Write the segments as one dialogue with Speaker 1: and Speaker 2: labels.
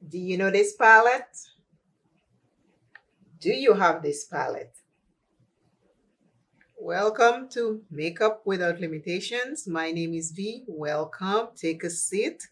Speaker 1: Do you know this palette? Do you have this palette? Welcome to Makeup Without Limitations. My name is V. Welcome. Take a seat.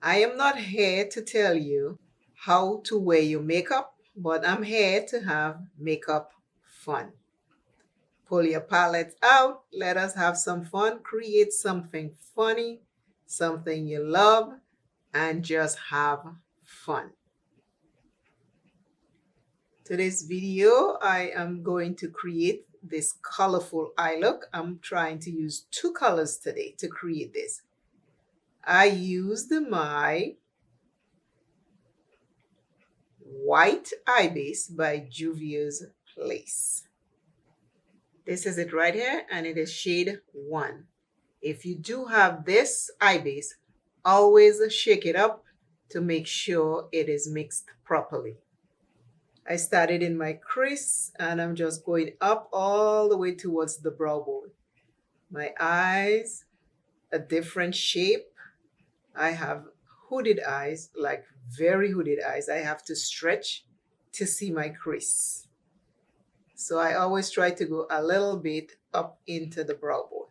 Speaker 1: I am not here to tell you how to wear your makeup, but I'm here to have makeup fun. Pull your palette out. Let us have some fun. Create something funny, something you love, and just have fun. Today's video, I am going to create this colorful eye look. I'm trying to use two colors today to create this. I used my white eye base by Juvia's Place. This is it right here, and it is shade 1. If you do have this eye base, always shake it up to make sure it is mixed properly. I started in my crease and I'm just going up all the way towards the brow bone. My eyes, a different shape. I have hooded eyes, like very hooded eyes. I have to stretch to see my crease. So I always try to go a little bit up into the brow bone.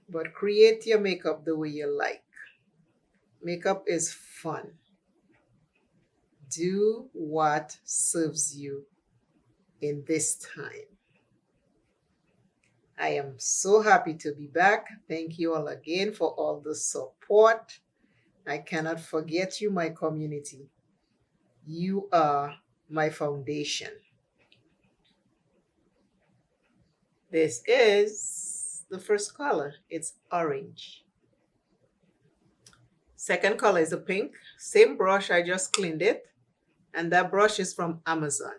Speaker 1: But create your makeup the way you like. Makeup is fun. Do what serves you in this time. I am so happy to be back. Thank you all again for all the support. I cannot forget you, my community. You are my foundation. This is the first color. It's orange. Second color is a pink. Same brush, I just cleaned it. And that brush is from Amazon.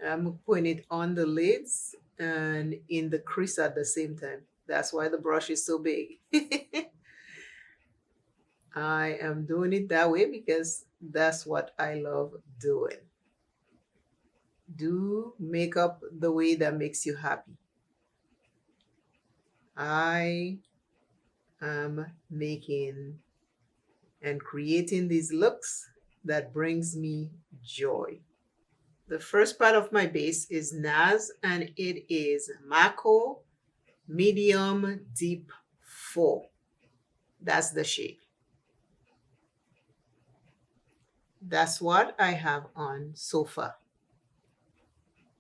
Speaker 1: I'm putting it on the lids and in the crease at the same time. That's why the brush is so big. I am doing it that way because that's what I love doing. Do makeup the way that makes you happy. I am making and creating these looks that brings me joy. The first part of my base is NARS and it is Mako Medium Deep 4. That's the shade. That's what I have on so far.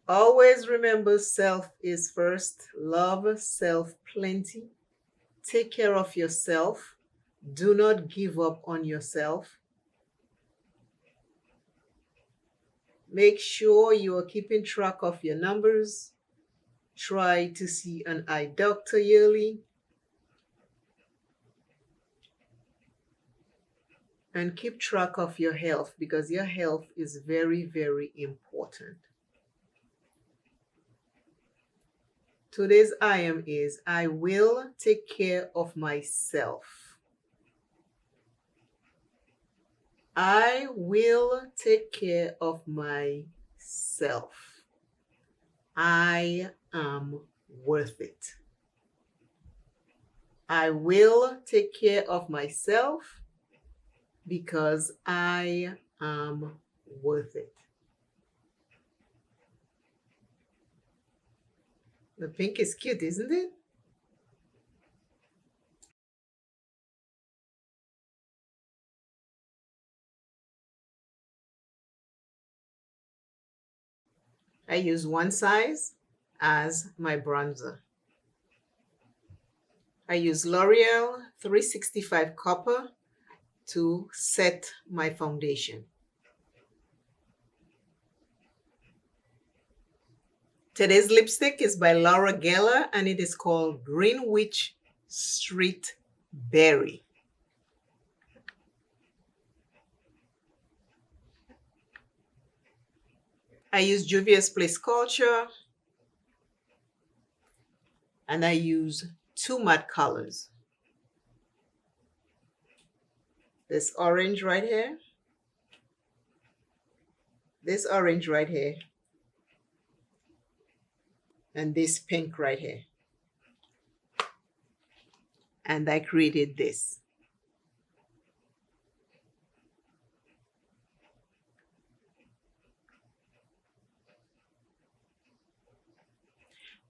Speaker 1: Always remember, self is first. Love self plenty. Take care of yourself. Do not give up on yourself. Make sure you are keeping track of your numbers. Try to see an eye doctor yearly. And keep track of your health because your health is very, very important. Today's IM is I will take care of myself. I will take care of myself. I am worth it. I will take care of myself because I am worth it. The pink is cute, isn't it? I use one size as my bronzer. I use L'Oreal 365 Copper to set my foundation. Today's lipstick is by Laura Geller and it is called Greenwich Street Berry. I use Juvia's Place Culture and I use two matte colors. This orange right here, this orange right here, and this pink right here. and I created this.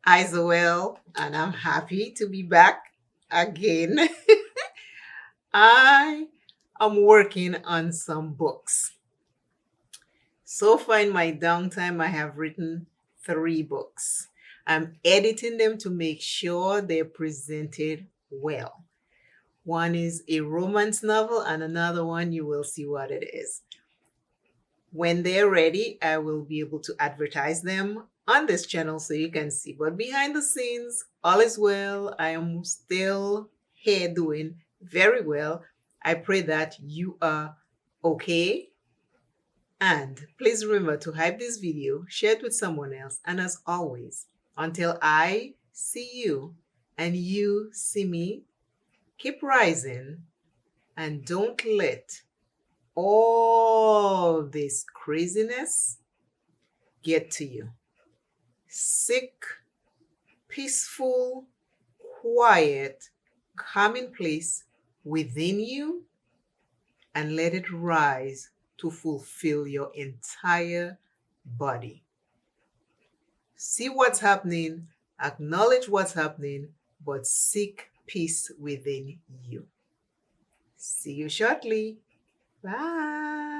Speaker 1: Hi, Zoel, and I'm happy to be back again. I am working on some books. So far in my downtime, I have written 3 books. I'm editing them to make sure they're presented well. One is a romance novel, and another one you will see what it is. When they're ready, I will be able to advertise them on this channel so you can see. But behind the scenes, all is well. I am still here doing very well. I pray that you are okay. And please remember to hype this video, share it with someone else, and as always, until I see you and you see me, keep rising and don't let all this craziness get to you. Seek peaceful, quiet, calming place within you and let it rise to fulfill your entire body. See what's happening, acknowledge what's happening, but seek peace within you. See you shortly. Bye.